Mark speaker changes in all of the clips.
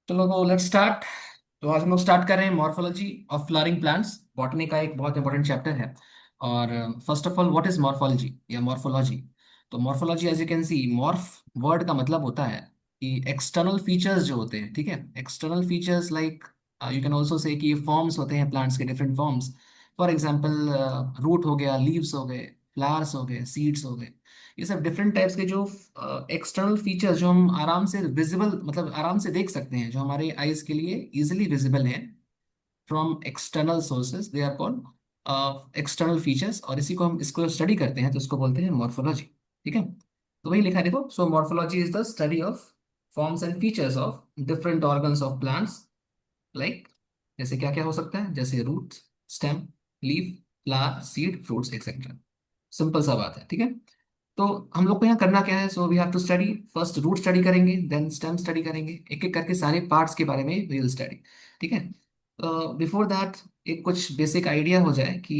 Speaker 1: चलो तो let's start. तो आज हम लोग स्टार्ट कर रहे हैं morphology of flowering plants. Botany का एक बहुत इंपॉर्टेंट चैप्टर है। और first of all, what is morphology या मॉर्फोलॉजी? तो morphology, as you can see, morph word का मतलब होता है कि एक्सटर्नल फीचर्स जो होते हैं, ठीक है। External features like you can also say कि फॉर्म्स होते हैं प्लांट्स के, different forms. For example, root हो गया, लीव्स हो गए, फ्लावर्स हो गए, सीड्स हो गए। ये सब डिफरेंट टाइप्स के जो एक्सटर्नल फीचर्स जो हम आराम से विजिबल, मतलब आराम से देख सकते हैं, जो हमारे आईज के लिए इजिली विजिबल हैं from external sources, they are called external features. और इसी को हम इसको स्टडी करते हैं तो इसको बोलते हैं मॉर्फोलॉजी। ठीक है, तो वही लिखा है, देखो। So morphology is the study of forms and features of different organs of plants, like जैसे क्या क्या हो सकता है, जैसे root, stem, leaf, flower, seed, fruits etcetera. Simple सा बात है, ठीक है। तो हम लोग को यहाँ करना क्या है? So we have to study, first root study करेंगे, देन स्टेम स्टडी करेंगे, एक एक करके सारे पार्ट्स के बारे में वी विल स्टडी। ठीक है। बिफोर दैट एक कुछ बेसिक आइडिया हो जाए कि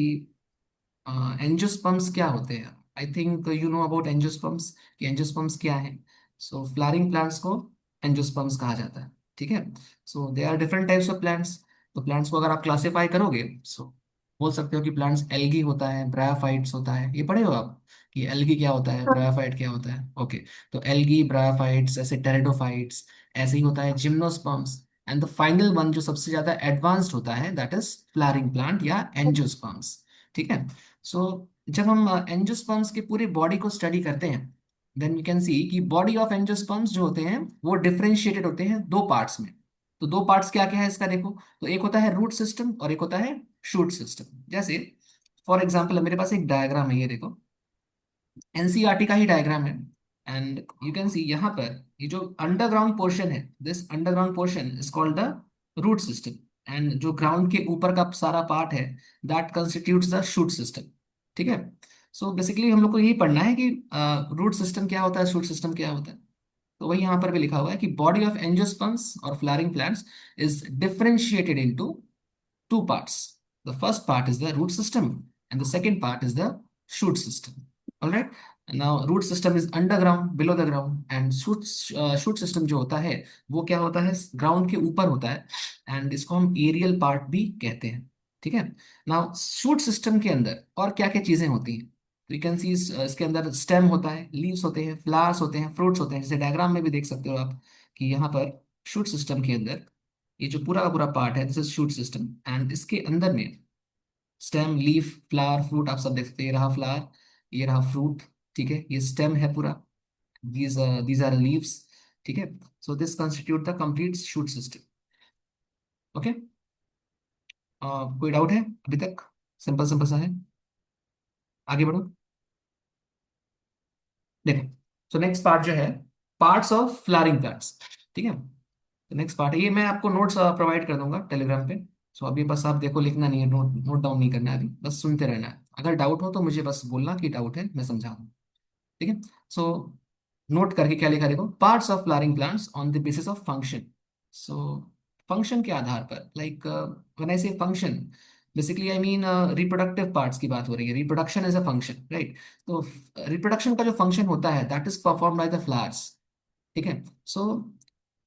Speaker 1: एंजियोस्पर्म्स क्या होते हैं। I think you know about angiosperms, कि एंजियोस्पर्म्स क्या है। सो फ्लावरिंग प्लांट्स को एंजियोस्पर्म्स कहा जाता है, ठीक है। So they are different types of plants. तो प्लांट्स को अगर आप क्लासिफाई करोगे, सो बोल सकते हो कि प्लांट्स एल्गी होता है, ब्रायोफाइट्स होता है। ये पढ़े हो आप कि एल्गी क्या होता है,
Speaker 2: हाँ।
Speaker 1: ब्रायोफाइट क्या होता है? ओके। तो एल्गी, ब्रायोफाइट्स, ऐसे टेरिडोफाइट्स, ऐसे ही होता है gymnosperms. And the final one जो सबसे ज्यादा एडवांस्ड होता है, दैट इज फ्लावरिंग प्लांट या एंजियोस्पर्म्स। ठीक है। सो जब हम एंजियोस्पर्म्स के पूरे बॉडी को स्टडी करते हैं, देन वी कैन सी कि बॉडी ऑफ एंजियोस्पर्म्स जो होते हैं वो डिफरेंशिएटेड होते हैं दो पार्ट्स में। तो दो पार्ट्स क्या क्या है इसका, देखो। तो एक होता है रूट सिस्टम और एक होता है शूट सिस्टम। जैसे फॉर एग्जाम्पल, मेरे पास एक डायग्राम है, ये देखो, एनसीईआरटी का ही डायग्राम है। एंड यू कैन सी यहाँ पर ये जो अंडरग्राउंड पोर्शन है, this underground portion is called the root system. And जो ग्राउंड के ऊपर का सारा पार्ट है, that constitutes the shoot system. ठीक है। सो बेसिकली हम लोग को यही पढ़ना है कि रूट सिस्टम क्या होता है, शूट सिस्टम क्या होता है। तो वही यहाँ पर भी लिखा हुआ है कि बॉडी ऑफ एंजियोस्पर्म्स और flowering plants is differentiated into two parts. The first part is the root system, and the second part is the shoot system. All right. Now, root system is underground, below the ground, and shoot system जो होता है वो क्या होता है, ground के ऊपर होता है। एंड इसको हम एरियल पार्ट भी कहते हैं। ठीक है। नाउ शूट सिस्टम के अंदर और क्या क्या चीजें होती हैं, तो यू कैन सी इसके अंदर स्टेम होता है, लीव्स होते हैं, फ्लावर्स होते हैं, फ्रूट्स होते हैं। जैसे डायग्राम में भी देख सकते हो आप कि यहाँ पर शूट सिस्टम के अंदर ये जो पूरा का पूरा पार्ट है, this is shoot system. And इसके अंदर में स्टेम, लीफ, फ्लावर, फ्रूट, आप सब देख सकते हैं। ये रहा फ्लावर, ये रहा फ्रूट, ठीक है। ये स्टेम है पूरा, दीज आर लीव्स, ठीक है। So this constitute the complete shoot system. Okay. कोई डाउट है अभी तक? सिंपल सिंपल सा है, आगे बढ़ो। देखो, सो नेक्स्ट पार्ट जो है, पार्ट्स ऑफ फ्लावरिंग प्लांट्स। ठीक है। तो नेक्स्ट पार्ट है, ये मैं आपको नोट्स प्रोवाइड कर दूंगा टेलीग्राम पे। सो अभी बस आप देखो, लिखना नहीं है, नोट नोट डाउन नहीं करना है अभी, बस सुनते रहना है। अगर डाउट हो तो मुझे बस बोलना कि डाउट है, मैं समझा दूँ। ठीक है। सो नोट करके क्या लिखा, देखो, parts of flowering plants on the basis of function. So function के आधार पर, लाइक व्हेन आई से function, basically I mean reproductive parts की बात हो रही है। Reproduction is a function, right. तो रिप्रोडक्शन का जो फंक्शन होता है, that is perform by the flowers. ठीक है। सो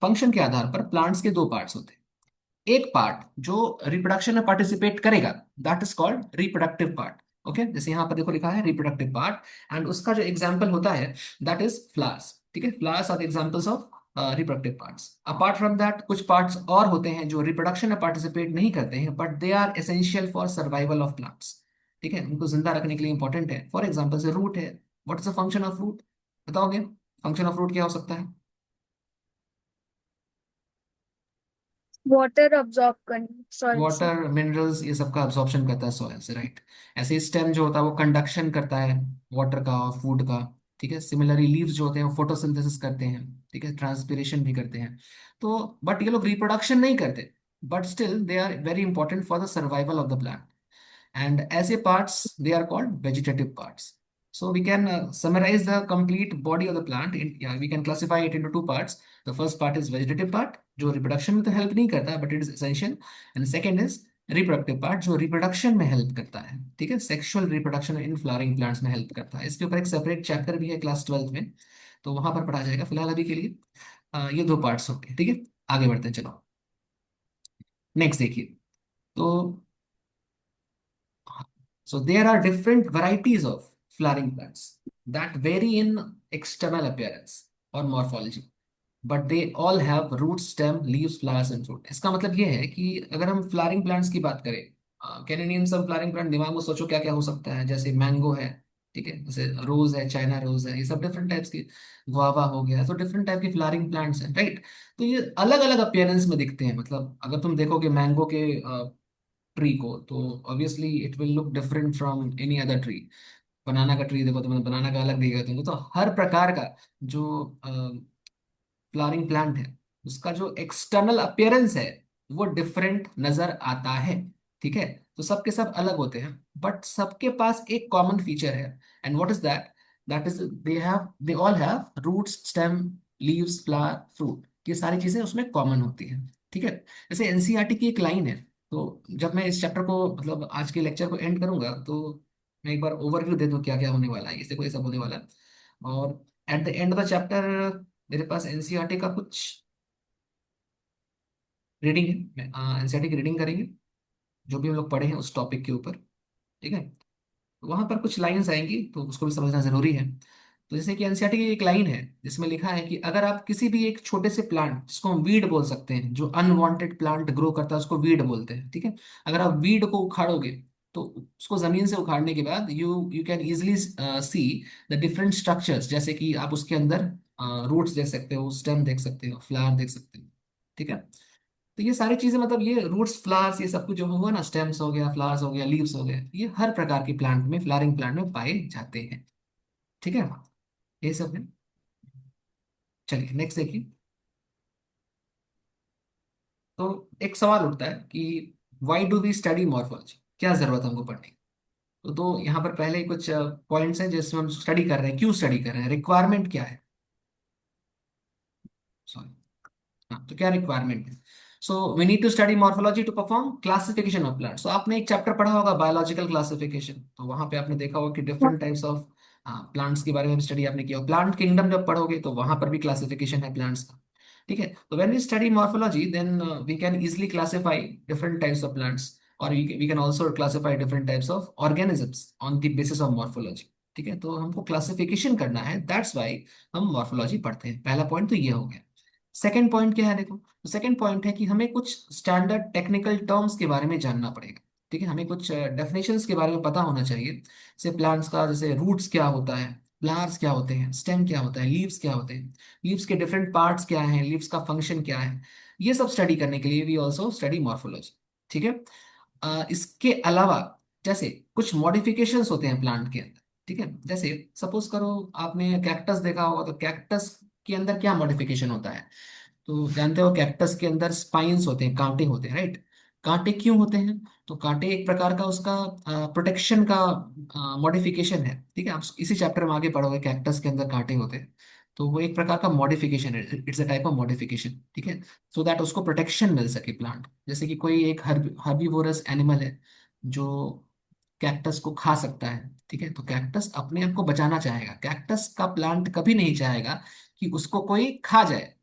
Speaker 1: फंक्शन के आधार पर प्लांट्स के दो पार्ट्स होते हैं। एक पार्ट जो रिप्रोडक्शन में पार्टिसिपेट करेगा, that is called reproductive part. Okay, जैसे यहां पर देखो लिखा है रिप्रोडक्टिव पार्ट। एंड उसका जो एग्जाम्पल होता है, दैट इज फ्लावर्स। ठीक है, flowers are examples of reproductive parts. Apart from that कुछ पार्ट्स और होते हैं जो रिप्रोडक्शन में पार्टिसिपेट नहीं करते हैं, but they are essential for survival of plants. ठीक है, उनको जिंदा रखने के लिए इंपॉर्टेंट है। फॉर एग्जाम्पल से रूट है। What is the function of root? बताओगे, फंक्शन ऑफ रूट क्या हो सकता है?
Speaker 2: वाटर अब्सॉर्ब करना सॉइल से।
Speaker 1: वाटर, मिनरल्स, ये सब का अब्जॉर्प्शन करता है सॉइल से, राइट। ऐसे ही स्टेम जो होता है वो कंडक्शन करता है वाटर का, फूड का। ठीक है। सिमिलरली लीव्स जो होते हैं वो फोटोसिंथेसिस करते हैं, ठीक है, ट्रांसपिरेशन भी करते हैं। तो बट ये लोग रिप्रोडक्शन नहीं करते, but still they are very important for the survival of the plant. And as a parts, they are called vegetative parts. So we can summarize the complete body of the plant. Yeah, we can classify it into two parts. The first part is vegetative part, जो reproduction में तो help नहीं करता, but it is essential. And second is reproductive part, जो reproduction में help करता है। ठीक है, sexual reproduction in flowering plants में help करता है। इसके ऊपर एक separate chapter भी है क्लास 12th में, तो वहां पर पढ़ा जाएगा। फिलहाल अभी के लिए ये दो पार्ट्स हो गए, ठीक है। आगे बढ़ते हैं, चलो नेक्स्ट देखिए। तो so there are different varieties of flowering plants that vary in external appearance or morphology, but they all have root, stem, leaves, flowers and fruit. इसका मतलब ये है कि अगर हम फ्लावरिंग प्लांट्स की बात करें, कैनेडियन सब फ्लावरिंग प्लांट, दिमाग में सोचो क्या क्या हो सकता है, जैसे मैंगो है, ठीक है, जैसे रोज है, चाइना रोज है, ये सब डिफरेंट टाइप्स की, गुआवा हो गया, तो डिफरेंट टाइप की फ्लावरिंग प्लांट्स हैं, राइट। तो ये अलग अलग अपीयरेंस में दिखते हैं, मतलब अगर तुम देखोगे मैंगो के ट्री को, तो obviously it will look different from any other tree. Banana का ट्री देखो, तुम्हें बनाना का अलग दिखेगा तुमको। तो हर प्रकार का जो फ्लावरिंग प्लांट है, उसका जो एक्सटर्नल अपियरेंस है वो डिफरेंट नजर आता है, ठीक है। तो सबके सब अलग होते हैं, बट सबके पास एक कॉमन फीचर है। And what is that? That is they all have roots, stem, leaves, flower, fruit. ये सारी चीजें उसमें कॉमन होती हैं, ठीक है। जैसे एनसीईआरटी की एक लाइन है, तो जब मैं इस चैप्टर को, मतलब आज के लेक्चर को एंड करूंगा, तो मैं एक बार ओवरव्यू दे दूं क्या क्या होने वाला है, इससे कोई सब होने वाला है। और at the end of the chapter मेरे पास एनसीईआरटी का कुछ रीडिंग है, एनसीईआरटी की रीडिंग करेंगे, जो भी हम लोग पढ़े हैं उस टॉपिक के ऊपर, ठीक है। वहां पर कुछ लाइंस आएंगी तो उसको भी समझना जरूरी है। तो जैसे कि एनसीईआरटी की एक लाइन है जिसमें लिखा है कि अगर आप किसी भी एक छोटे से प्लांट, जिसको हम वीड बोल सकते हैं, जो अनवांटेड प्लांट ग्रो करता है उसको वीड बोलते हैं, ठीक है। अगर आप वीड को उखाड़ोगे, तो उसको जमीन से उखाड़ने के बाद you you can easily see the different structures, जैसे कि आप उसके अंदर रूट्स देख सकते हो, स्टेम देख सकते हो, फ्लावर देख सकते हो, ठीक है। तो ये सारी चीजें, मतलब ये रूट्स, फ्लावर्स, ये सब कुछ जो हुआ ना, स्टेम्स हो गया, फ्लावर्स हो गया, लीव्स हो गए, ये हर प्रकार की प्लांट में, फ्लावरिंग प्लांट में पाए जाते हैं, ठीक है। ये सब है। चलिए नेक्स्ट देखिए। तो एक सवाल उठता है कि why do we study morphology, क्या जरूरत है हमको पढ़ने की? तो यहाँ पर पहले ही कुछ पॉइंट्स हैं जिसमें हम स्टडी कर रहे हैं, क्यों स्टडी कर रहे हैं, रिक्वायरमेंट क्या है, सॉरी। हाँ, तो क्या रिक्वायरमेंट है? So we need to study morphology to perform classification of plants. तो आपने एक चैप्टर पढ़ा होगा बायोलॉजिकल क्लासिफिकेशन, तो वहां पे आपने देखा होगा कि डिफरेंट टाइप्स ऑफ प्लांट्स के बारे में स्टडी आपने किया। प्लांट किंगडम जब पढ़ोगे तो वहां पर भी क्लासिफिकेशन है प्लांट्स का, ठीक है। तो when we study morphology then we can easily classify different types of plants, और we can also classify different types of organisms on the basis of morphology, ठीक है। तो हमको क्लासिफिकेशन करना है, दैट्स वाई हम मॉर्फोलॉजी पढ़ते हैं। पहला पॉइंट तो ये हो गया। सेकेंड पॉइंट क्या है देखो, तो सेकेंड पॉइंट है कि हमें कुछ स्टैंडर्ड टेक्निकल टर्म्स के बारे में जानना पड़ेगा, ठीक है। हमें कुछ डेफिनेशंस के बारे में पता होना चाहिए, जैसे प्लांट्स का, जैसे रूट्स क्या होता है, फ्लावर्स क्या होते हैं, स्टेम क्या होता है, लीव्स क्या होते हैं, लीव्स के डिफरेंट पार्ट्स क्या हैं, लीव्स का फंक्शन क्या है। ये सब स्टडी करने के लिए वी ऑल्सो स्टडी मॉर्फोलॉजी, ठीक है। इसके अलावा जैसे कुछ मॉडिफिकेशंस होते हैं प्लांट के अंदर, ठीक है। जैसे सपोज करो आपने कैक्टस देखा होगा, तो कैक्टस के अंदर क्या मॉडिफिकेशन होता है? तो जानते हो कैक्टस के अंदर स्पाइंस होते हैं, कांटे होते हैं, राइट। कांटे क्यों होते हैं? तो कांटे एक प्रकार का उसका प्रोटेक्शन का मॉडिफिकेशन है, ठीक है। आप इसी चैप्टर में आगे पढ़ोगे कैक्टस के अंदर कांटे होते हैं, तो वो एक प्रकार का मॉडिफिकेशन है, it's a type of modification, ठीक है। सो दैट उसको प्रोटेक्शन मिल सके प्लांट। जैसे कि कोई एक हर्बीवोरस एनिमल है जो कैक्टस को खा सकता है, ठीक है, तो कैक्टस अपने आप को बचाना चाहेगा, कैक्टस का प्लांट कभी नहीं चाहेगा कि उसको कोई खा जाए,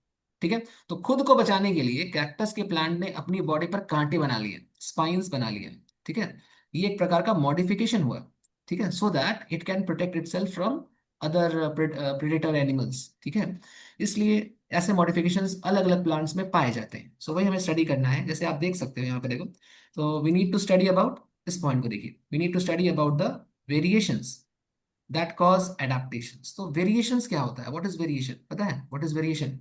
Speaker 1: ठीक है। तो खुद को बचाने के लिए कैक्टस के प्लांट ने अपनी बॉडी पर कांटे बना लिए, स्पाइंस बना लिए, ठीक है। ये एक प्रकार का मॉडिफिकेशन हुआ, ठीक है, so that it can protect itself from other predator animals, ठीक है। इसलिए ऐसे मॉडिफिकेशंस अलग अलग प्लांट्स में पाए जाते हैं। सो वही हमें स्टडी करना है, जैसे आप देख सकते हो यहाँ पे देखो। तो we need to study about, इस पॉइंट को देखिए, we need to study about the variations that cause adaptations. तो वेरिएशंस क्या होता है, व्हाट इज वेरिएशन, पता है व्हाट इज वेरिएशन?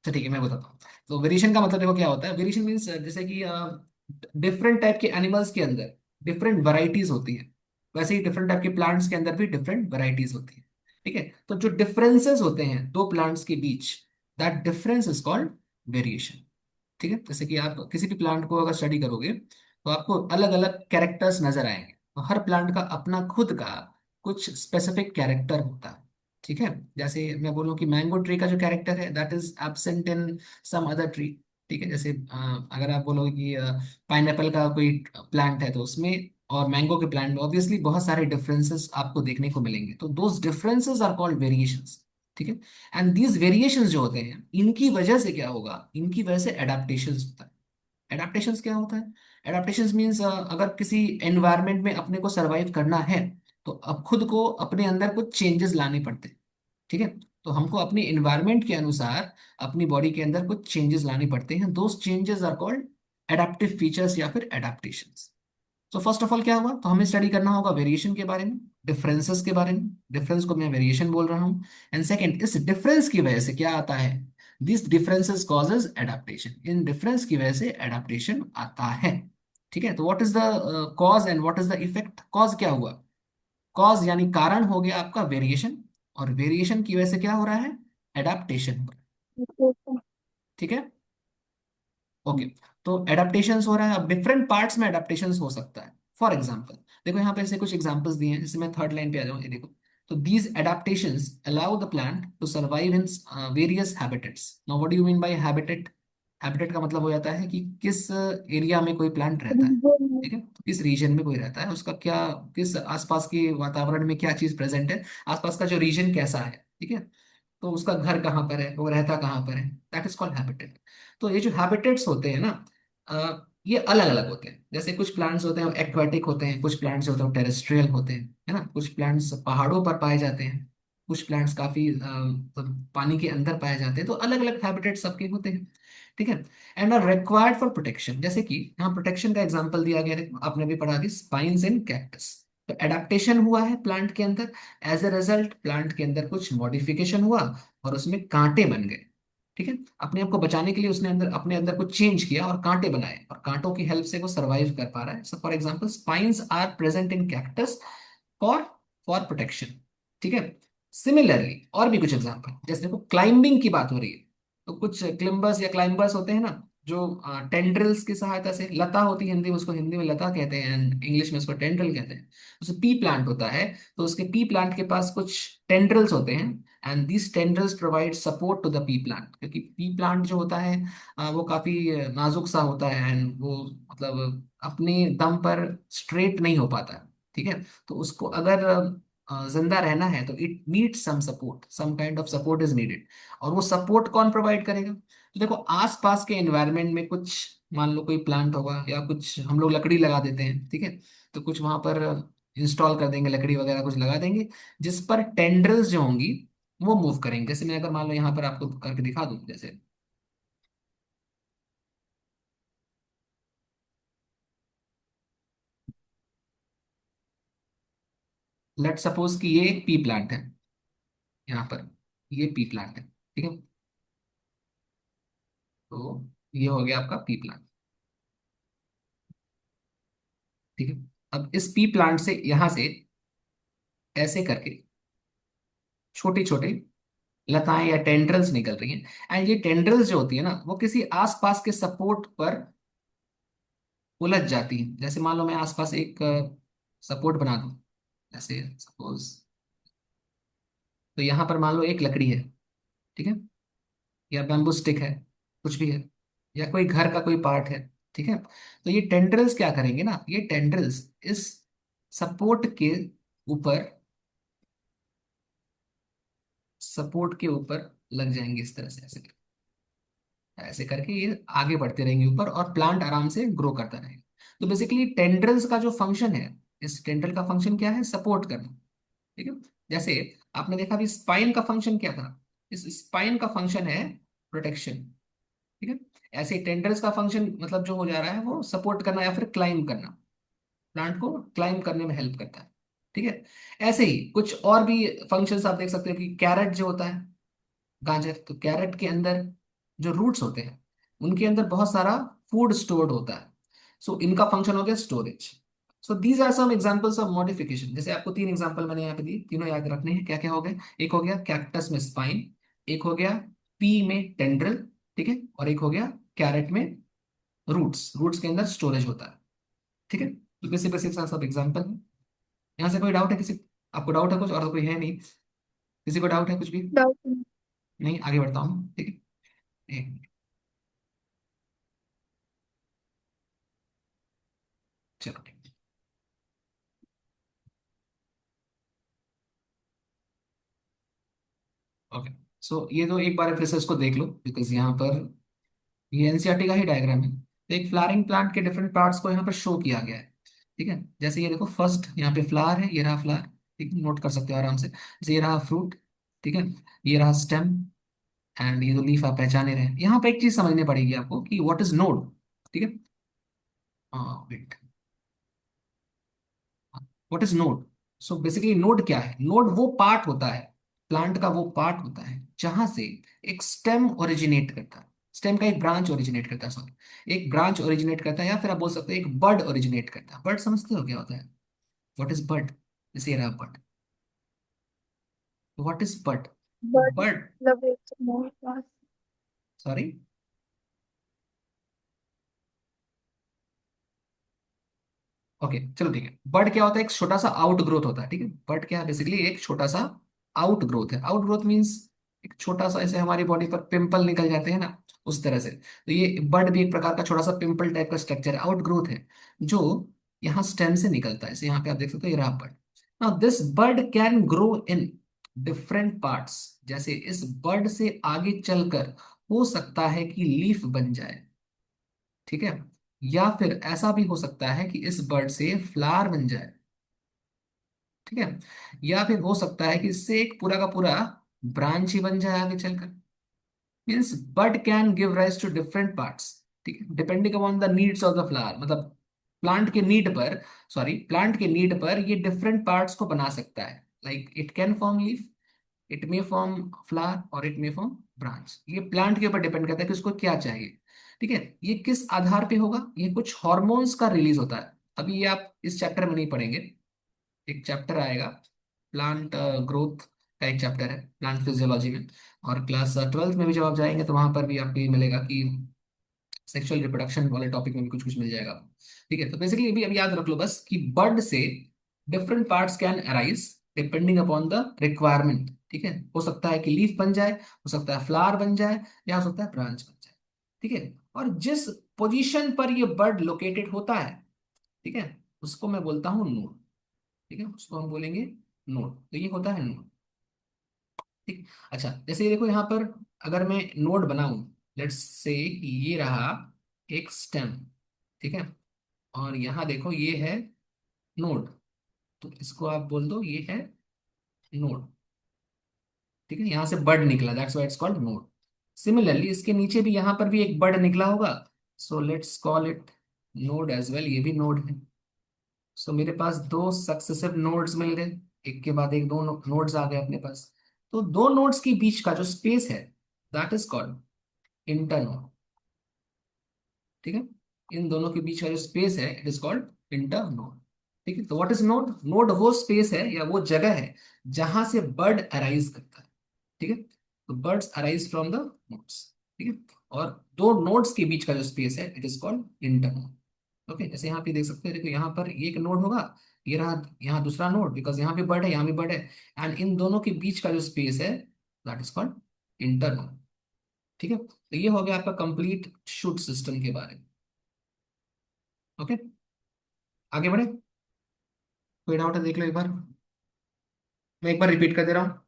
Speaker 1: अच्छा ठीक है, मैं बताता हूँ। तो वेरिएशन का मतलब देखो क्या होता है। वेरिएशन मीन्स जैसे कि डिफरेंट टाइप के एनिमल्स के अंदर डिफरेंट वैरायटीज होती है, वैसे ही डिफरेंट टाइप के प्लांट्स के अंदर भी डिफरेंट वैरायटीज होती है, ठीक है। तो जो डिफरेंसेस होते हैं दो प्लांट्स के बीच, that difference is called variation, ठीक है। जैसे कि आप किसी भी प्लांट को अगर स्टडी करोगे तो आपको अलग अलग कैरेक्टर्स नजर आएंगे, तो हर प्लांट का अपना खुद का कुछ स्पेसिफिक कैरेक्टर होता है, ठीक है। जैसे मैं बोलूँ कि मैंगो ट्री का जो कैरेक्टर है that is absent in some other tree, ठीक है। जैसे अगर आप बोलोगे कि पाइनएप्पल का कोई प्लांट है तो उसमें और मैंगो के प्लांट में ऑब्वियसली बहुत सारे डिफरेंसेस आपको देखने को मिलेंगे, तो those differences are called variations, ठीक है। एंड दीज वेरिएशंस जो होते हैं, इनकी वजह से क्या होगा, इनकी वजह से एडाप्टेशंस होता है। एडाप्टेशंस क्या होता है? एडाप्टेशंस मीन्स अगर किसी एनवायरनमेंट में अपने को सरवाइव करना है, तो अब खुद को अपने अंदर कुछ चेंजेस लाने पड़ते हैं। ठीक है। तो हमको अपनी एनवायरनमेंट के अनुसार अपनी बॉडी के अंदर कुछ चेंजेस लाने पड़ते हैं। Those changes are called adaptive features या फिर एडाप्टेशंस। तो फर्स्ट ऑफ ऑल क्या हुआ, तो हमें स्टडी करना होगा वेरिएशन के बारे में, डिफरेंसेस के बारे में। डिफरेंस को मैं वेरिएशन बोल रहा हूँ। एंड सेकंड, इस डिफरेंस की वजह से क्या आता है, this differences causes adaptation. In difference की वजह से एडाप्टेशन आता है। ठीक है। तो what is the cause and what is the effect? Cause क्या हुआ? कॉज यानी कारण हो गया आपका वेरिएशन, और वेरिएशन की वजह से क्या हो रहा है, एडाप्टेशन हो रहा है। ठीक है। ओके। तो एडाप्टेशंस हो रहा है। अब डिफरेंट पार्ट्स में एडाप्टेशंस हो सकता है। फॉर एग्जांपल, देखो यहाँ पे ऐसे कुछ एग्जांपल्स दिए हैं, जैसे मैं थर्ड लाइन पे आ जाऊँ, ये देखो। तो these adaptations allow the plant to survive in various habitats. Now what do you mean by habitat? Habitat का मतलब हो जाता है कि किस एरिया में कोई प्लांट रहता है। ठीक है। तो किस रीजन में कोई रहता है, उसका क्या, किस आसपास के वातावरण में क्या चीज प्रेजेंट है, आसपास का जो रीजन कैसा है। ठीक है। तो उसका घर कहाँ पर है, वो रहता कहाँ पर है, दैट इज कॉल्ड हैबिटेट। तो ये जो हैबिटेट्स होते हैं ना, ये अलग अलग होते हैं। जैसे कुछ प्लांट्स होते हैं एक्वाटिक होते हैं, कुछ प्लांट्स होते हैं टेरेस्ट्रियल होते हैं, है ना। कुछ प्लांट्स पहाड़ों पर पाए जाते हैं, कुछ प्लांट्स काफी पानी के अंदर पाए जाते हैं। तो अलग अलग हैबिटेट सबके होते हैं। ठीक है। And are required for protection. जैसे कि यहाँ प्रोटेक्शन का एग्जांपल दिया गया है, आपने भी पढ़ा दी, स्पाइन्स इन कैक्टस। तो एडेप्टेशन हुआ है प्लांट के अंदर, एज ए रिजल्ट प्लांट के अंदर कुछ मॉडिफिकेशन हुआ और उसमें कांटे बन गए। ठीक है। अपने आप को बचाने के लिए उसने अंदर अपने अंदर कुछ चेंज किया और कांटे बनाए, और कांटों की हेल्प से वो सरवाइव कर पा रहा है। So for example, spines are present in cactus for for protection. ठीक है। सिमिलरली और भी कुछ एग्जांपल, जैसे देखो क्लाइंबिंग की बात हो रही है, तो कुछ क्लिम्बर्स या क्लाइंबर्स होते हैं ना, जो टेंड्रिल्स की सहायता से, लता होती है हिंदी में, उसको हिंदी में लता कहते हैं एंड इंग्लिश में उसको टेंड्रिल कहते हैं। जैसे पी प्लांट होता है, तो उसके पी प्लांट के पास कुछ टेंड्रिल्स होते हैं, and this tendrils provide support to the pea plant. क्योंकि पी प्लांट जो होता है, वो काफी नाजुक सा होता है, एंड वो मतलब अपने दम पर स्ट्रेट नहीं हो पाता है। ठीक है। तो उसको अगर जिंदा रहना है, तो it needs some support, some kind of support is needed. और वो सपोर्ट कौन प्रोवाइड करेगा? तो देखो आसपास के एनवायरनमेंट में कुछ, मान लो कोई प्लांट होगा, या कुछ हम लोग लकड़ी लगा देते हैं, ठीक है। तो कुछ वहां पर इंस्टॉल कर देंगे, लकड़ी वगैरह कुछ लगा देंगे, जिस पर टेंड्रल्स जो होंगी वो मूव करेंगे। जैसे मैं अगर मान लो यहाँ पर आपको करके दिखा दूं, जैसे लेट सपोज कि ये एक पी प्लांट है, यहाँ पर ये पी प्लांट है। ठीक है। तो ये हो गया आपका पी प्लांट। ठीक है। अब इस पी प्लांट से, यहाँ से ऐसे करके छोटे छोटे लताएं या टेंड्रल्स निकल रही हैं, एंड ये टेंड्रल्स जो होती है ना, वो किसी आसपास के सपोर्ट पर उलझ जाती हैं। जैसे मान लो मैं आसपास एक सपोर्ट बना दूं, जैसे सपोज, तो यहाँ पर मान लो एक लकड़ी है, ठीक है, या बैम्बू स्टिक है, कुछ भी है, या कोई घर का कोई पार्ट है। ठीक है। तो ये टेंड्रल्स क्या करेंगे ना, ये टेंड्रल्स इस सपोर्ट के ऊपर, सपोर्ट के ऊपर लग जाएंगे इस तरह से, ऐसे ऐसे करके ये आगे बढ़ते रहेंगे ऊपर, और प्लांट आराम से ग्रो करता रहेगा। तो बेसिकली टेंड्रल्स का जो फंक्शन है, इस टेंड्रल का फंक्शन क्या है, सपोर्ट करना। ठीक है। जैसे आपने देखा भी, स्पाइन का फंक्शन क्या था, इस स्पाइन का फंक्शन है प्रोटेक्शन। ठीक है। ऐसे टेंड्रल्स का फंक्शन मतलब जो हो जा रहा है, वो सपोर्ट करना या फिर क्लाइम करना, प्लांट को क्लाइम करने में हेल्प करता है। ठीक है। ऐसे ही कुछ और भी फंक्शंस आप देख सकते हो, कि कैरेट जो होता है, गाजर, तो कैरेट के अंदर जो रूट्स होते हैं, उनके अंदर बहुत सारा फूड स्टोर्ड होता है। सो इनका फंक्शन हो गया storage. So these are some examples of modification. जैसे आपको तीन एग्जांपल मैंने यहाँ पे दिए, तीनों याद रखने हैं। क्या क्या हो गए, एक हो गया कैक्टस में स्पाइन, एक हो गया पी में टेंड्रल, ठीक है, और एक हो गया कैरेट में रूट्स। रूट्स के अंदर स्टोरेज होता है। ठीक है। तो बेसिक बेसिक सा सब एग्जांपल है। यहाँ से कोई डाउट है किसी, आपको डाउट है कुछ, और तो कोई है नहीं, किसी को डाउट है कुछ भी?
Speaker 2: डाउट।
Speaker 1: नहीं, आगे बढ़ता हूँ। ठीक है। एक मिनट, चलो ठीक है। ओके, सो ये तो एक बार फिर से इसको देख लो, बिकॉज यहाँ पर ये एनसीईआरटी का ही डायग्राम है। तो एक फ्लावरिंग प्लांट के डिफरेंट पार्ट्स को यहाँ पर शो किया गया है। ठीक है, जैसे ये देखो, फर्स्ट यहाँ पे फ्लावर है, ये रहा फ्लावर। ठीक है, नोट कर सकते हो आराम से। जैसे ये रहा फ्रूट। ठीक है, ये रहा स्टेम, एंड ये जो लीफ आप पहचाने रहे हैं। यहाँ पे एक चीज समझनी पड़ेगी आपको कि व्हाट इज नोड। ठीक है, हाँ wait, what is node. So basically node क्या है? नोड वो पार्ट होता है, प्लांट का वो पार्ट होता है जहां से एक स्टेम ओरिजिनेट करता है। स्टेम का एक ब्रांच ओरिजिनेट करता है, सॉरी, एक ब्रांच ओरिजिनेट करता है, या फिर आप बोल सकते हो एक बर्ड ओरिजिनेट करता है। बर्ड समझते हो क्या होता है? What is bird? जैसे ये रहा bird. What is bird?
Speaker 2: But
Speaker 1: bird,
Speaker 2: मतलब एक मोर पास।
Speaker 1: सॉरी, ओके चलो ठीक है। बर्ड क्या होता है? एक छोटा सा आउट ग्रोथ होता है। ठीक है, बर्ड क्या है? बेसिकली एक छोटा सा आउट ग्रोथ है। आउट ग्रोथ मीन्स एक छोटा सा, ऐसे हमारी बॉडी पर पिंपल निकल जाते हैं ना, उस तरह से। तो ये बर्ड भी एक प्रकार का छोटा सा पिंपल टाइप का स्ट्रक्चर है, आउट ग्रोथ है, जो यहाँ स्टेम से निकलता है। जैसे यहाँ पे आप देख सकते हो, ये रहा bird. Now this bird can grow in different parts. जैसे इस बर्ड से आगे चलकर हो सकता है कि लीफ बन जाए। ठीक है, या फिर ऐसा भी हो सकता है कि इस बर्ड से फ्लावर बन जाए। ठीक है, या फिर हो सकता है कि इससे एक पूरा का पूरा ब्रांच ही बन जाए आगे चलकर। Means bud can give rise to different parts. ठीक है, depending upon the needs of the flower, मतलब प्लांट के नीड पर, सॉरी, प्लांट के नीड पर ये डिफरेंट पार्ट्स को बना सकता है। Like it can form leaf, it may form flower, और इट मे फॉर्म ब्रांच। ये प्लांट के ऊपर डिपेंड करता है कि उसको क्या चाहिए। ठीक है, ये किस आधार पे होगा? ये कुछ हॉर्मोन्स का रिलीज होता है। अभी ये आप इस चैप्टर में नहीं पढ़ेंगे, एक चैप्टर आएगा प्लांट ग्रोथ का, एक चैप्टर है प्लांट फिजियोलॉजी में। और क्लास 12th में भी जब आप जाएंगे तो वहां पर भी आपको ये मिलेगा कि सेक्सुअल रिप्रोडक्शन वाले टॉपिक में भी कुछ कुछ मिल जाएगा। ठीक है, तो बेसिकली अभी अभी याद रख लो बस कि बर्ड से different parts can arise depending upon the requirement. ठीक है, हो सकता है कि लीफ बन जाए, हो सकता है फ्लावर बन जाए, या हो सकता है ब्रांच बन जाए। ठीक है, और जिस पोजीशन पर ये बर्ड लोकेटेड होता है, ठीक है, उसको मैं बोलता हूँ नोड। ठीक है, उसको हम बोलेंगे नोड। तो ये होता है नोड। ठीक, अच्छा, जैसे ये देखो यहाँ पर, अगर मैं नोड बनाऊं, लेट्स से कि ये रहा एक स्टेम। ठीक है, और यहाँ देखो ये है नोड, तो इसको आप बोल दो ये है नोड। ठीक है, यहाँ से बर्ड निकला, that's why it's called node. Similarly इसके नीचे भी यहाँ पर भी एक बर्ड निकला होगा, so let's call it node as well, ये भी नोड है। सो मेरे पास दो सक्सेसिव नोड्स मिल गए, एक के बाद एक दो नोड्स आ गए अपने पास। तो दो नोड्स के बीच का जो स्पेस है, दैट इज कॉल्ड इंटरनोड। ठीक है, इन दोनों के बीच का जो स्पेस है, इट इज कॉल्ड इंटरनोड। ठीक है, तो व्हाट इज नोड? नोड वो स्पेस है या वो जगह है जहां से बर्ड अराइज करता है। ठीक है, तो birds arise from the nodes. ठीक है, और दो नोड्स के बीच का जो स्पेस है, it is called internode. Okay, जैसे यहाँ पे देख सकते हैं, देखो यहाँ पर एक नोड होगा, ये रहा यहाँ दूसरा नोड, बिकॉज यहाँ भी बर्ड है, यहाँ भी बर्ड है, एंड इन दोनों के बीच का जो स्पेस है, दैट इज कॉल्ड इंटरनोड। ठीक है, तो ये हो गया आपका कंप्लीट शूट सिस्टम के बारे में। ओके, आगे बढ़े, कोई डाउट है देख लो एक बार। मैं एक बार रिपीट कर दे रहा हूँ,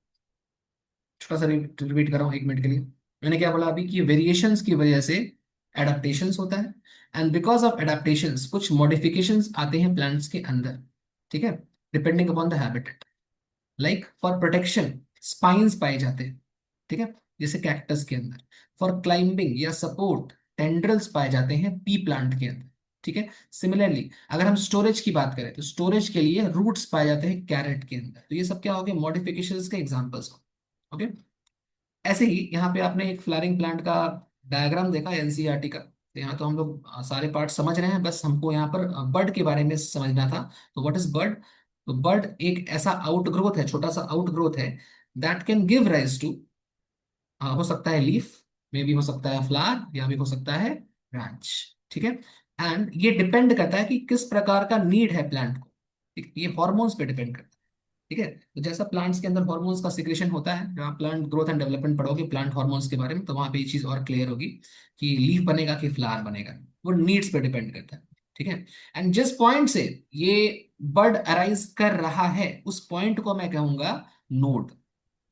Speaker 1: छोटा सा रिपीट कर रहा हूँ 1 मिनट के लिए। मैंने क्या बोला अभी कि वेरिएशंस की वजह से एडाप्टेशंस होता है, एंड बिकॉज ऑफ एडाप्टेशंस कुछ मॉडिफिकेशंस आते हैं प्लांट्स के अंदर। ठीक है, depending upon the habitat. Like for protection spines पाए जाते हैं। ठीक है, जैसे कैक्टस के अंदर। फॉर क्लाइंबिंग या सपोर्ट टेंड्रल्स पाए जाते हैं पी प्लांट के अंदर। ठीक है, सिमिलरली अगर हम स्टोरेज की बात करें तो स्टोरेज के लिए रूट्स पाए जाते हैं कैरेट के अंदर। तो ये सब क्या हो गए? मॉडिफिकेशंस के एग्जांपल्स हो। ओके, ऐसे ही यहाँ पे आपने एक फ्लावरिंग प्लांट का डायग्राम देखा एनसीईआरटी का। तो यहाँ तो हम लोग सारे पार्ट समझ रहे हैं, बस हमको यहाँ पर बर्ड के बारे में समझना था। तो व्हाट इज बर्ड? तो बर्ड एक ऐसा आउट ग्रोथ है, छोटा सा आउट ग्रोथ है, that can give rise to, हो सकता है लीफ, में भी हो सकता है फ्लावर, या भी हो सकता है ब्रांच। ठीक है, एंड ये डिपेंड करता है कि किस प्रकार का नीड है प्लांट को। ठीक, ये हॉर्मोन्स पे डिपेंड करता है। ठीक है, तो जैसा प्लांट्स के अंदर हॉर्मोन्स का सिक्रेशन होता है, जब आप प्लांट ग्रोथ एंड डेवलपमेंट पढ़ोगे प्लांट हॉर्मोन्स के बारे में, तो वहां पे ये चीज और क्लियर होगी कि लीफ बनेगा कि फ्लावर बनेगा, वो नीड्स पे डिपेंड करता है। ठीक है, एंड जिस पॉइंट से ये बर्ड अराइज कर रहा है, उस पॉइंट को मैं कहूंगा नोड।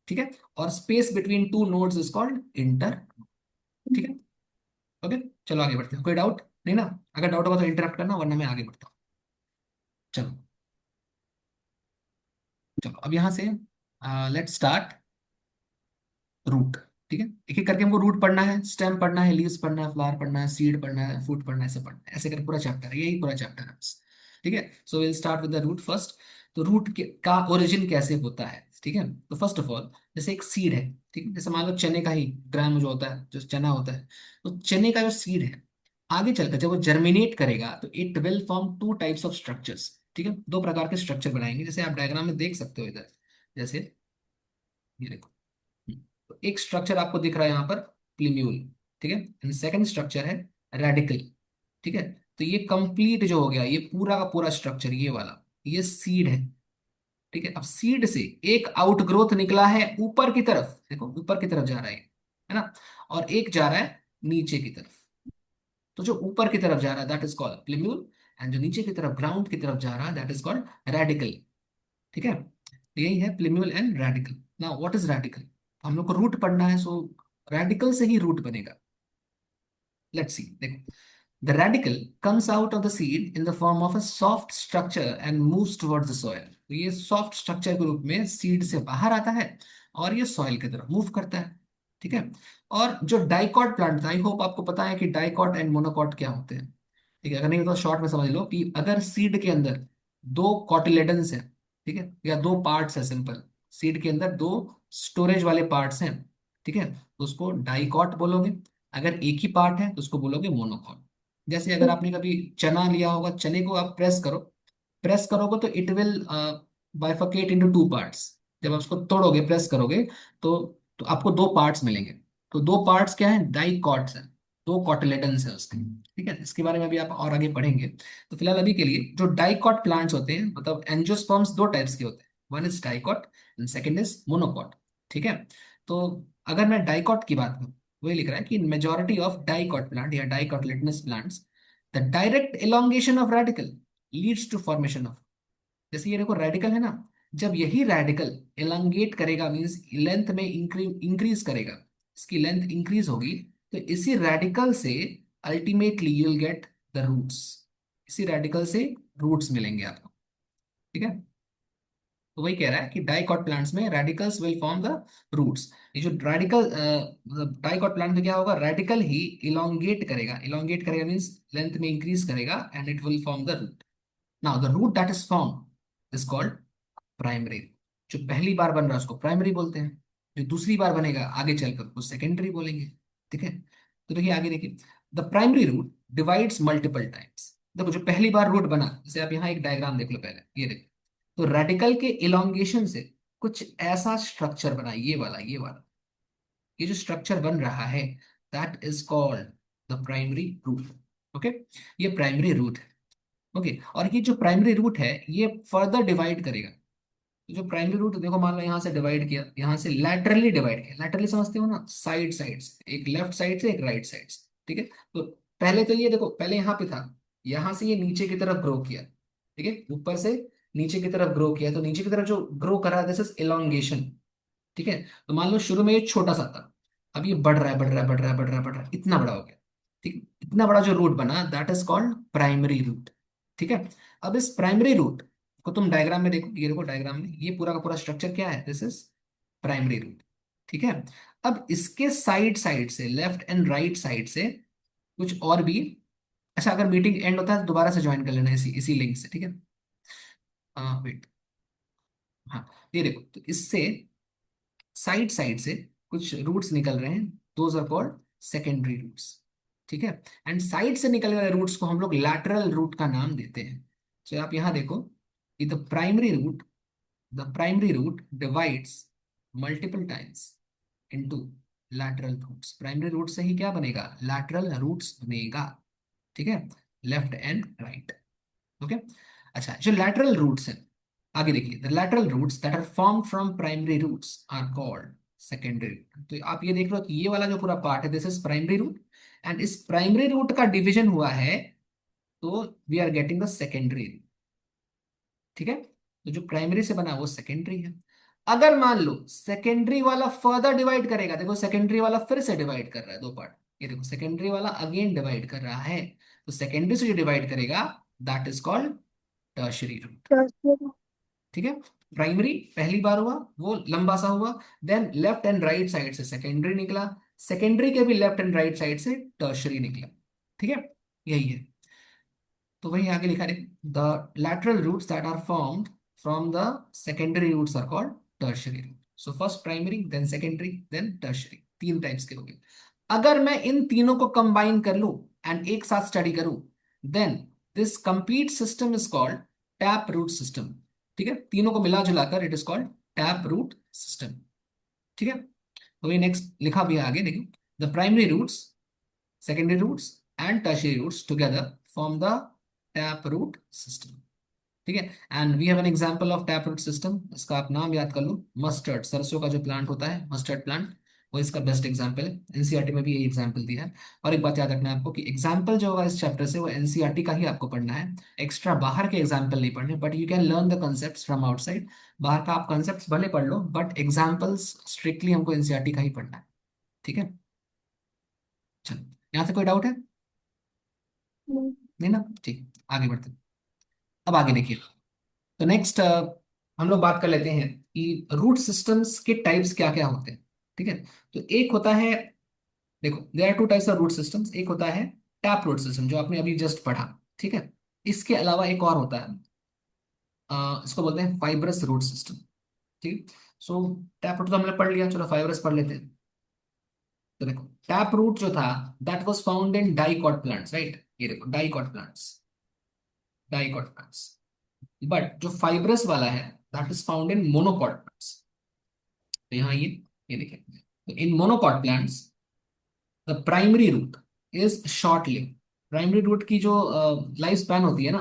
Speaker 1: ठीक है, और space between two nodes is called inter. ठीक है, ओके। चलो आगे बढ़ते हैं, कोई डाउट नहीं ना? अगर डाउट होगा तो इंटरप्ट करना, वरना मैं आगे बढ़ता हूँ। चलो, चलो अब यहाँ से लेट्स स्टार्ट रूट। ठीक है, एक एक करके हमको रूट पढ़ना है, स्टेम पढ़ना है, लीव्स पढ़ना है, फ्लावर पढ़ना है, सीड पढ़ना है, फ्रूट पढ़ना है, ऐसे पढ़ना है, ऐसे करके पूरा चैप्टर है, यही पूरा चैप्टर है बस। ठीक है, so will start with the root first. तो रूट का ओरिजिन कैसे होता है? ठीक है, तो फर्स्ट ऑफ ऑल जैसे एक सीड है, ठीक है, जैसे मान लो चने का ही ग्राम जो होता है, जो चना होता है, तो चने का जो सीड है, आगे चलकर जब वो जर्मिनेट करेगा तो it will form to types of structures. ठीक है, दो प्रकार के स्ट्रक्चर बनाएंगे, जैसे आप डायग्राम में देख सकते हो इधर, जैसे ये देखो। तो एक स्ट्रक्चर आपको दिख रहा है यहाँ पर, प्लीम्यूल। ठीक है, एंड सेकंड स्ट्रक्चर है रेडिकल। ठीक है, तो ये कंप्लीट जो हो गया, ये पूरा का पूरा स्ट्रक्चर, ये वाला, ये सीड है। ठीक है, अब सीड से एक आउटग्रोथ निकला है ऊपर की तरफ, देखो ऊपर की तरफ जा रहा है ना, और एक जा रहा है नीचे की तरफ। तो जो ऊपर की तरफ जा रहा है दैट इज कॉल्ड प्लीम्यूल, एंड जो नीचे की तरफ ग्राउंड की तरफ जा रहा है दैट इज कॉल्ड रेडिकल। ठीक है, तो यही है प्लीम्यूल and radical. Now what is radical? हम लोग को रूट पढ़ना है, सो रेडिकल से ही रूट बनेगा। लेट्स सी, देखो, the radical comes out of the seed in the form of a soft structure and moves towards the soil. तो ये सॉफ्ट स्ट्रक्चर के रूप में सीड से बाहर आता है और ये सॉइल की तरफ मूव करता है। ठीक है, और जो डाइकॉट प्लांट, आई होप आपको पता है कि डाइकॉट एंड मोनोकॉट क्या होते हैं। ठीक है, अगर नहीं तो शॉर्ट में समझ लो कि अगर सीड के अंदर दो कॉटिलेडन्स हैं, ठीक है, या दो पार्ट्स है, सिंपल, सीड के अंदर दो स्टोरेज वाले पार्ट्स हैं, ठीक है, तो उसको डाइकॉट बोलोगे। अगर एक ही पार्ट है तो उसको बोलोगे मोनोकॉट। जैसे अगर आपने कभी चना लिया होगा, चने को आप प्रेस करो, प्रेस करोगे तो it will bifurcate into two parts. जब आप उसको तोड़ोगे, प्रेस करोगे, तो आपको दो पार्ट्स मिलेंगे। तो दो पार्ट्स क्या है? डाइकॉट्स हैं, दो कॉटिलेडन्स है उसके। ठीक है, इसके बारे में भी आप और आगे पढ़ेंगे। तो फिलहाल अभी के लिए जो डाइकॉट प्लांट्स होते हैं, मतलब एंजियोस्पर्म्स दो टाइप्स के होते हैं, one is dicot and second is monocot. ठीक है, तो अगर मैं डाइकॉट की बात करूं, वही लिख रहा है कि मेजॉरिटी ऑफ डाइकॉट प्लांट या dicotyledonous plants, the direct elongation of radicle leads to formation of, जैसे ये देखो रेडिकल है ना, जब यही रेडिकल एलोंगेट करेगा, मींस लेंथ में इंक्रीज करेगा, इसकी लेंथ इंक्रीज होगी, तो इसी रेडिकल से ultimately you will get the roots. इसी रेडिकल से रूट्स मिलेंगे आपको। ठीक है, तो वही कह रहा है कि डाइकॉट प्लांट्स में radicles will form the roots. ये जो रेडिकल, मतलब डाइकॉट प्लांट में क्या होगा, रेडिकल ही इलोंगेट करेगा, इलोंगेट करेगा मींस लेंथ में इंक्रीज करेगा, and it will form the root. Now the root that is form is called primary. जो पहली बार बन रहा है उसको प्राइमरी बोलते हैं, जो दूसरी बार बनेगा आगे चलकर उसको सेकेंडरी बोलेंगे। ठीक है, तो देखिए आगे देखिए, the primary root divides multiple times. देखो जो पहली बार रूट बना, जैसे आप यहाँ एक डायग्राम देख लो, पहले ये देखो, तो रेडिकल के इलोंगेशन से कुछ ऐसा स्ट्रक्चर बना, ये वाला ये जो स्ट्रक्चर बन रहा है that is called the primary root. Okay, ये प्राइमरी रूट है। ओके, और ये जो प्राइमरी रूट है ये फर्दर डिवाइड करेगा। तो जो प्राइमरी रूट देखो, मान लो यहाँ से डिवाइड किया, यहाँ से लैटरली डिवाइड किया, लैटरली समझते हो ना, साइड साइड से, एक लेफ्ट साइड से एक राइट साइड से। ठीक है, तो पहले तो ये देखो, पहले यहाँ पे था, यहाँ से ये नीचे की तरफ ग्रो किया। ठीक है, ऊपर से नीचे की तरफ ग्रो किया, तो नीचे की तरफ जो ग्रो करा, दिस इज एलोंगेशन। ठीक है, तो मान लो शुरू में ये छोटा सा था, अब ये बढ़ रहा है, बढ़ रहा है, बढ़ रहा है, बढ़ रहा है, बढ़ रहा है, इतना बड़ा हो गया। ठीक है, इतना बड़ा जो रूट बना that is called primary root. ठीक है, अब इस प्राइमरी रूट को तुम डायग्राम में देखो, ये देखो डायग्राम में ये पूरा का पूरा स्ट्रक्चर क्या है, दिस इज प्राइमरी रूट। ठीक है, अब इसके साइड साइड से, लेफ्ट एंड राइट साइड से कुछ और भी। अच्छा, अगर मीटिंग एंड होता है तो दोबारा से ज्वाइन कर लेना इसी इसी लिंक से। ठीक है, हाँ वेट, हाँ, ये देखो, तो इससे साइड साइड से कुछ रूट्स निकल रहे हैं, those are called secondary roots. ठीक है, एंड साइड से निकलने वाले रूट्स को हम लोग लैटरल रूट का नाम देते हैं। तो आप यहां देखो, ये the primary root divides multiple times into lateral roots. Primary root से ही क्या बनेगा, लैटरल रूट्स बनेगा। ठीक है, लेफ्ट एंड राइट। ओके, अच्छा, जो लैटरल रूट्स हैं, आगे देखिए, the lateral roots that are form from primary roots are called secondary root. तो आप ये देख लो कि ये वाला जो पूरा पार्ट है this is primary root, and इस प्राइमरी रूट का डिवीजन हुआ है, तो we are getting the secondary. ठीक है, तो जो प्राइमरी से बना वो सेकेंडरी है। अगर मान लो सेकेंडरी वाला फर्दर डिवाइड करेगा, देखो सेकेंडरी वाला फिर से डिवाइड कर रहा है दो पार्ट, ये देखो सेकेंडरी वाला अगेन डिवाइड कर रहा है, तो सेकेंडरी से जो डिवाइड करेगा that is called tertiary root.
Speaker 2: tertiary,
Speaker 1: ठीक है, प्राइमरी पहली बार हुआ वो लंबा सा हुआ, then left and right side से सेकेंडरी निकला, सेकेंडरी के भी लेफ्ट एंड राइट साइड से टर्शियरी निकला। ठीक है, यही है। तो वही आगे लिखा है, the lateral roots that are formed from the secondary roots are called tertiary root. So first primary, then secondary, then tertiary, तीन टाइप्स के हो गए। अगर मैं इन तीनों को कंबाइन कर लूं एंड एक साथ स्टडी करूं, then this complete system is called tap root system. ठीक है, तीनों को मिला जुलाकर it is called tap root system. ठीक है, तो ये नेक्स्ट लिखा भी है आगे, देखिए the primary roots, secondary roots and tertiary roots together form the tap root system। ठीक है, and we have an example of tap root system, इसका आप नाम याद कर लो, मस्टर्ड, सरसों का जो प्लांट होता है मस्टर्ड प्लांट, वो इसका बेस्ट एग्जांपल है। एनसीईआरटी में भी यही एग्जांपल दिया है। और एक बात याद रखना है आपको कि एग्जांपल जो होगा इस चैप्टर से वो एनसीईआरटी का ही आपको पढ़ना है, एक्स्ट्रा बाहर के एग्जांपल नहीं पढ़ने, but you can learn the concepts from outside. बाहर का आप कॉन्सेप्ट्स भले पढ़ लो बट एग्जांपल्स स्ट्रिक्टली हमको एनसीईआरटी का ही पढ़ना है। ठीक है, चलो, यहाँ से कोई डाउट है?
Speaker 2: नहीं,
Speaker 1: नहीं ना, ठीक, आगे बढ़ते हैं। अब आगे देखिए, तो नेक्स्ट हम लोग बात कर लेते हैं कि रूट सिस्टम्स के टाइप्स क्या क्या होते हैं। ठीक है, तो एक होता है, देखो there are two types of root systems, एक होता है टैप रूट सिस्टम जो आपने अभी जस्ट पढ़ा। ठीक है, इसके अलावा एक और होता है, इसको बोलते हैं फाइब्रस रूट सिस्टम। ठीक, सो टैप रूट तो हमने पढ़ लिया, चलो फाइब्रस पढ़ लेते हैं। तो देखो टैप रूट जो था that was found in dicot plants, right, ये देखो dicot plants, dicot plants. But जो फाइब्रस वाला है that is found in monocot plants. तो यहाँ ये देखिए, तो in monocot plants the primary root is short lived. Primary root की जो लाइफ स्पैन होती है ना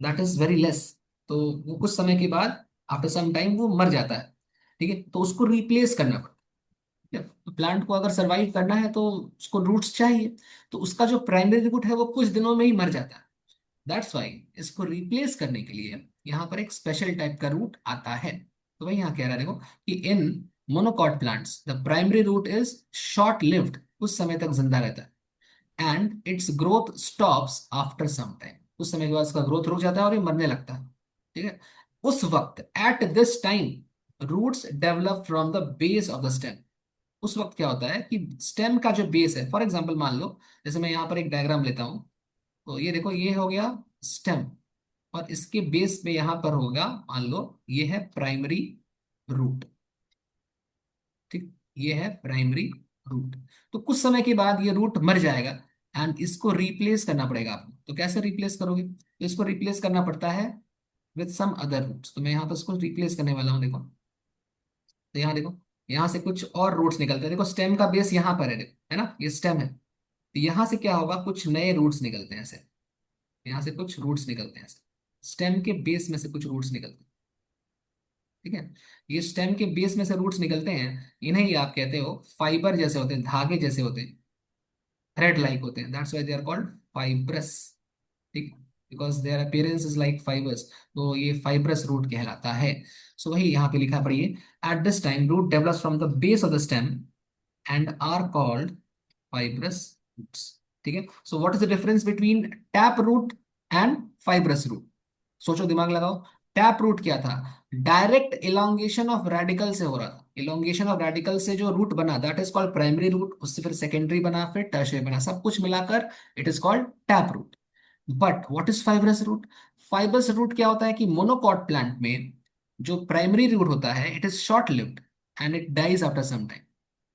Speaker 1: दैट इज वेरी लेस, तो वो कुछ समय के बाद आफ्टर सम टाइम वो मर जाता है। ठीक है, तो उसको रिप्लेस करना पड़ता है। तो प्लांट को अगर सरवाइव करना है तो उसको रूट्स चाहिए, तो उसका जो प्राइमरी रूट है वो कुछ दिनों में ही मर जाता है। दैट्स वाई इसको रिप्लेस करने के लिए यहाँ पर एक स्पेशल टाइप का रूट आता है। तो वही यहाँ कह रहा है, देखो कि in monocot plants the primary root is short lived, कुछ समय तक जिंदा रहता है, and its growth stops after some time, कुछ समय के बाद इसका ग्रोथ रुक जाता है और ये मरने लगता है। ठीक है, उस वक्त at this time roots develop from the base of the stem. उस वक्त क्या होता है कि स्टेम का जो बेस है, फॉर एग्जाम्पल मान लो, जैसे मैं यहाँ पर एक डायग्राम लेता हूँ, तो ये देखो ये हो गया स्टेम, और इसके बेस पे यहां पर होगा मान लो ये है प्राइमरी रूट। ठीक, ये है प्राइमरी रूट। तो कुछ समय के बाद ये रूट मर जाएगा एंड इसको रिप्लेस करना पड़ेगा आपको। तो कैसे रिप्लेस करोगे? तो इसको रिप्लेस करना पड़ता है विद सम अदर रूट्स। तो मैं यहाँ पर इसको रिप्लेस करने वाला हूँ, देखो, तो यहाँ देखो, यहाँ से कुछ और रूट्स निकलते हैं, देखो स्टेम का बेस यहाँ पर है, देखो है ना, ये स्टेम है, तो यहाँ से क्या होगा, कुछ नए रूट्स निकलते हैं ऐसे, यहाँ से कुछ रूट्स निकलते हैं, स्टेम के बेस में से कुछ रूट्स निकलते हैं। ठीक है, ये स्टेम के बेस में से रूट्स निकलते हैं, इन्हें ही आप कहते हो फाइबर जैसे होते हैं, धागे जैसे होते हैं, थ्रेड लाइक होते हैं, that's why they are called fibrous. ठीक, because their appearance is like fibres, तो ये फाइब्रस रूट कहलाता है। सो वही यहाँ पे लिखा पढ़िए, at this time root develops from the base of the stem and are called fibrous roots. ठीक है, so what is the difference between tap root and fibrous root? सोचो, दिमाग लगाओ। टैप रूट क्या था? डायरेक्ट इलोंगेशन ऑफ रेडिकल से हो रहा था, इलोंगेशन ऑफ रेडिकल से जो रूट बना that is called primary root, उससे फिर सेकेंडरी बना, फिर टर्शियरी बना, सब कुछ मिलाकर it is called tap root. But what is fibrous root? Fibrous root क्या होता है कि मोनोकॉट प्लांट में जो प्राइमरी रूट होता है it is short lived and it dies after some time.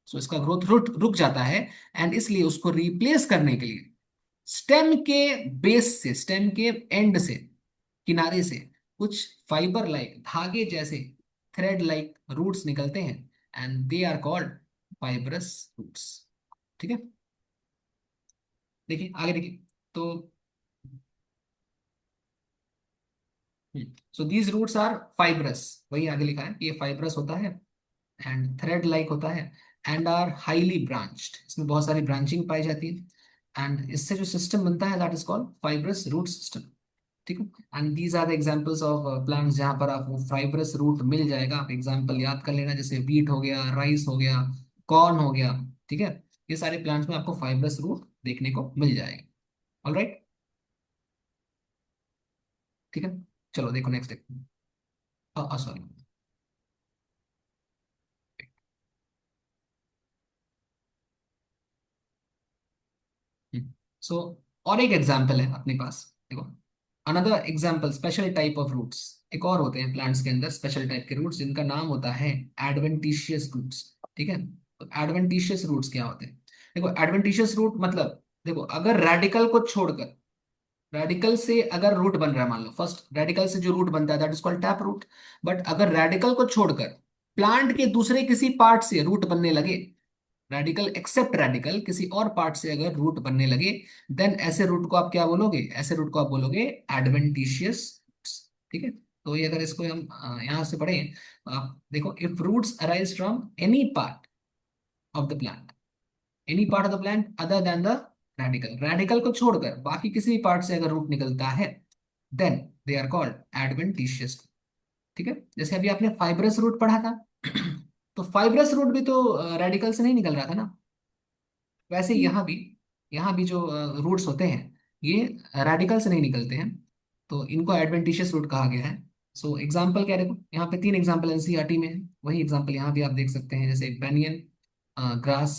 Speaker 1: So इसका ग्रोथ रुक रुक जाता है, एंड इसलिए उसको रिप्लेस करने के लिए स्टेम के बेस से, स्टेम के एंड से, किनारे से कुछ फाइबर लाइक, धागे जैसे, थ्रेड लाइक रूट्स निकलते हैं, and they are called fibrous roots. ठीक है, देखिए आगे देखिए, तो so these roots are fibrous, वही आगे लिखा है कि ये फाइब्रस होता है एंड थ्रेड लाइक होता है एंड आर हाईली ब्रांच्ड, इसमें बहुत सारी ब्रांचिंग पाई जाती है, एंड इससे जो सिस्टम बनता है that is called fibrous root system. ठीक है। And these are the examples of plants जहां पर आपको फाइब्रस रूट मिल जाएगा। आप एग्जांपल याद कर लेना, जैसे वीट हो गया, राइस हो गया, कॉर्न हो गया। ठीक है, ये सारे प्लांट्स में आपको फाइब्रस रूट देखने को मिल जाएगा। ऑलराइट, ठीक है। चलो देखो नेक्स्ट देखो। सॉरी। सो और एक एग्जांपल है अपने पास, देखो। Another example, special type of roots. एक और होते हैं प्लांट्स के अंदर स्पेशल टाइप के रूट्स, जिनका नाम होता है एडवेंटिशियस रूट्स। ठीक है, तो एडवेंटिशियस रूट्स क्या होते हैं? देखो, एडवेंटिशियस रूट मतलब, देखो अगर रेडिकल को छोड़कर, रेडिकल से अगर रूट बन रहा है, मान लो फर्स्ट रेडिकल से जो रूट बनता है that is called tap root. But अगर रेडिकल को छोड़कर प्लांट के दूसरे किसी पार्ट से रूट बनने लगे, रेडिकल एक्सेप्ट रेडिकल किसी और पार्ट से अगर रूट बनने लगे, देन ऐसे रूट को आप क्या बोलोगे? ऐसे रूट को आप बोलोगे एडवेंटिशियस। ठीक है, तो ये अगर इसको हम यहाँ से पढ़ें, आप देखो, if roots arise from any part of the plant, any part of the plant other than the radicle, radicle को छोड़कर बाकी किसी भी पार्ट से अगर रूट निकलता है, then they are called adventitious. ठीक है, जैसे अभी आपने फाइब्रस रूट पढ़ा था तो फाइब्रस रूट भी तो रेडिकल से नहीं निकल रहा था ना। वैसे यहाँ भी जो रूट्स होते हैं, ये रेडिकल से नहीं निकलते हैं, तो इनको एडवेंटिशियस रूट कहा गया है। सो एग्जाम्पल क्या है, देखो यहाँ पे तीन एग्जाम्पल एनसीईआरटी में है, वही एग्जाम्पल यहाँ भी आप देख सकते हैं, जैसे बेनियन, ग्रास,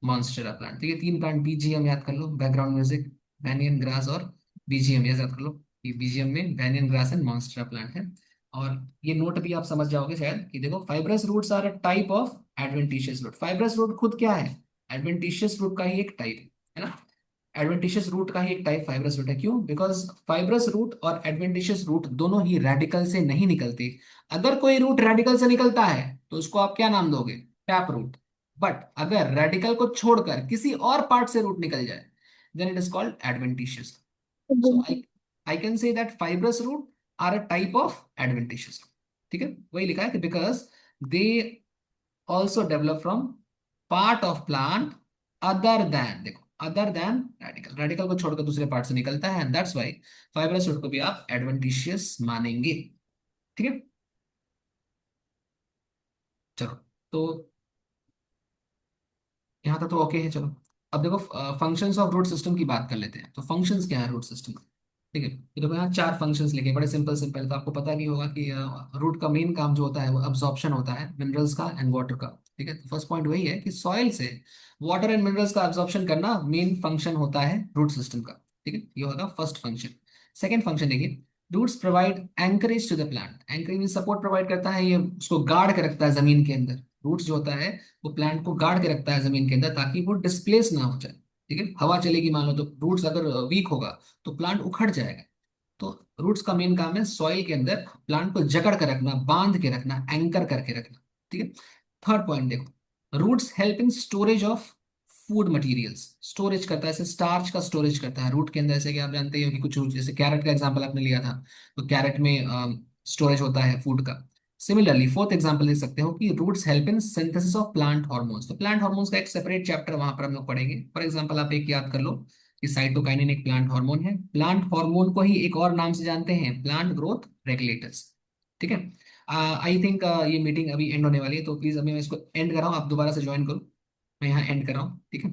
Speaker 1: मॉन्स्टेरा प्लांट। तो ये तीन प्लांट, बीजीएम याद कर लो, बैकग्राउंड म्यूजिक, बेनियन, ग्रास और बीजीएम याद कर लो। ये बीजीएम में banyan, grass and monstera plant है। और ये नोट भी आप समझ जाओगे शायद कि देखो, fibrous roots are a type of adventitious root. Fibrous root खुद क्या है? एडवेंटिशियस रूट का ही एक टाइप है ना। एडवेंटिशियस रूट का ही एक टाइप फाइब्रस रूट है। क्यों? बिकॉज फाइब्रस रूट और एडवेंटिशियस रूट दोनों ही रेडिकल से नहीं निकलते। अगर कोई रूट रेडिकल से निकलता है तो उसको आप क्या नाम दोगे? Tap root. बट अगर रेडिकल को छोड़कर किसी और पार्ट से रूट निकल जाए, then it is called adventitious. So I can say that fibrous root are a type of adventitious. ठीक है, वही लिखा है कि because they also develop from part of plant other than, देखो अदर देन रेडिकल, रेडिकल को छोड़कर दूसरे पार्ट से निकलता है, and that's why fibrous root को भी आप एडवेंटिशियस मानेंगे। ठीक है, चलो, तो यहाँ तक तो ओके है। चलो, अब देखो फंक्शंस ऑफ रूट सिस्टम की बात कर लेते हैं। तो फंक्शंस क्या है रूट सिस्टम? ठीक है, ये देखो यहाँ चार फंक्शंस लिखे, बड़े सिंपल सिंपल, तो आपको पता भी होगा कि रूट का मेन काम जो होता है वो अब्जॉर्प्शन होता है मिनरल्स का एंड वाटर का। ठीक है, तो फर्स्ट पॉइंट वही है कि सॉइल से वाटर एंड मिनरल्स का अब्जॉर्प्शन करना मेन फंक्शन होता है रूट सिस्टम का। ठीक है, ये होगा फर्स्ट फंक्शन। सेकेंड फंक्शन देखिए, roots provide anchorage to the plant. Anchorage mean support provide करता है, ये उसको गार्ड के रखता है जमीन के अंदर। रूट्स जो होता है वो प्लांट को गार्ड के रखता है जमीन के अंदर, ताकि वो डिस्प्लेस ना हो जाए। ठीक है, हवा चलेगी मान लो तो रूट्स अगर वीक होगा तो प्लांट उखड़ जाएगा। तो रूट्स का मेन काम है सॉइल के अंदर प्लांट को जकड़ कर रखना, बांध के रखना, एंकर करके रखना। ठीक है, थर्ड पॉइंट देखो, roots help in storage of food materials. Storage करता है, जैसे स्टार्च का स्टोरेज करता है रूट के अंदर। जैसे कि आप जानते हो कि कुछ जैसे कैरेट का एग्जांपल आपने लिया था, तो कैरेट में स्टोरेज होता है फूड का। सिमिलरली फोर्थ एग्जांपल देख सकते हो कि roots help in synthesis of plant hormones. तो प्लांट हार्मोन्स का एक सेपरेट चैप्टर वहां पर हम लोग पढ़ेंगे। फॉर एग्जांपल आप एक याद कर लो कि साइटोकाइनिन एक प्लांट हार्मोन है। प्लांट हार्मोन को ही एक और नाम से जानते हैं, प्लांट ग्रोथ रेगुलेटर्स। ठीक है, आई थिंक ये मीटिंग अभी एंड होने वाली है, तो प्लीज अभी मैं इसको एंड कर रहा हूँ, आप दोबारा से ज्वाइन करो। मैं यहाँ एंड कर रहा हूँ, ठीक है।